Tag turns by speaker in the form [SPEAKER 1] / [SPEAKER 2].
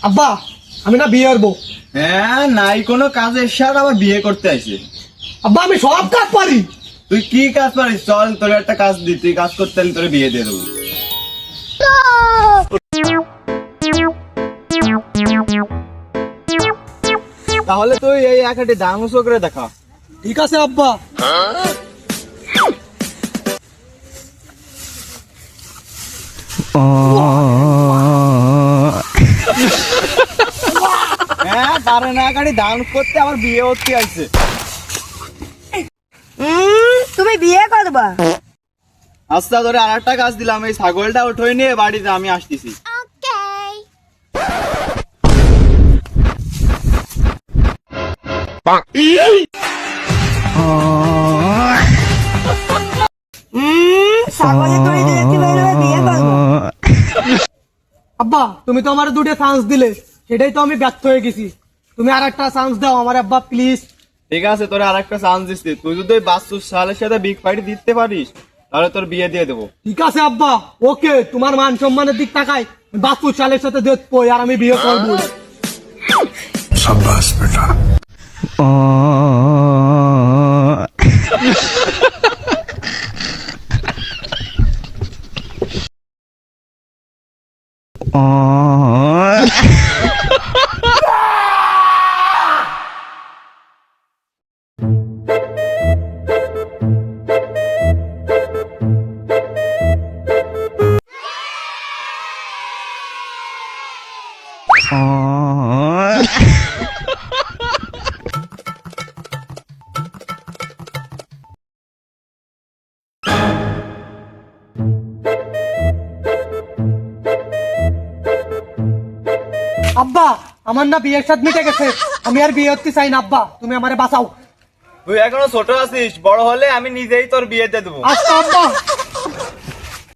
[SPEAKER 1] আব্বা আমি না বিয়ে করবো।
[SPEAKER 2] হ্যাঁ, নাই কোনো কাজের সাথে আবার বিয়ে করতে আসে।
[SPEAKER 1] আব্বা আমি সব কাজ পারি।
[SPEAKER 2] তুই কি কাজ পারিস? চল তোর একটা কাজ দি, তুই কাজ করতে হলে তোর বিয়ে দিয়ে দেবো। তাহলে তুই এই একাটি দাম উঁচু করে দেখা।
[SPEAKER 1] ঠিক আছে আব্বা।
[SPEAKER 2] হ্যাঁ, কারণ একাটি দাম করতে আমার বিয়ে হতে আসছে।
[SPEAKER 3] তুমি বিয়ে করবা?
[SPEAKER 2] আচ্ছা, ধরে আর একটা কাজ দিলাম, এই ছাগলটা উঠোই নিয়ে বাড়িতে আমি আসতেছি।
[SPEAKER 3] ছাগলের দড়ি দিয়ে কি বেরোবে বিয়ে করবো?
[SPEAKER 1] আব্বা তুমি তো আমার দুটো চান্স দিলে, সেটাই তো আমি ব্যর্থ হয়ে গেছি। তুমি আর একটা চান্স দাও আমার আব্বা প্লিজ।
[SPEAKER 2] ঠিক আছে, তোরে আর একটা চান্স দিচ্ছি। তুই যদি ওই বাচ্চুর সালের সাথে বিগ ফাইট দিতে পারিস তাহলে তোর বিয়ে দিয়ে দেবো।
[SPEAKER 1] ঠিক আছে আব্বা, ওকে। তোমার মান সম্মানের দিক তাকাই বাপু চালের সাথে দেখবো আর আমি বিয়ে করবো।
[SPEAKER 4] शाबाश बेटा।
[SPEAKER 1] আব্বা আমার না বিয়ের সাথে মিটে গেছে, আমি আর বিয়ে করতে চাই না। আব্বা তুমি আমারে বাঁচাও।
[SPEAKER 2] তুই এখনো ছোট আছিস, বড় হলে আমি নিজেই তোর বিয়ে দিয়ে দেবো।
[SPEAKER 1] আচ্ছা আব্বা।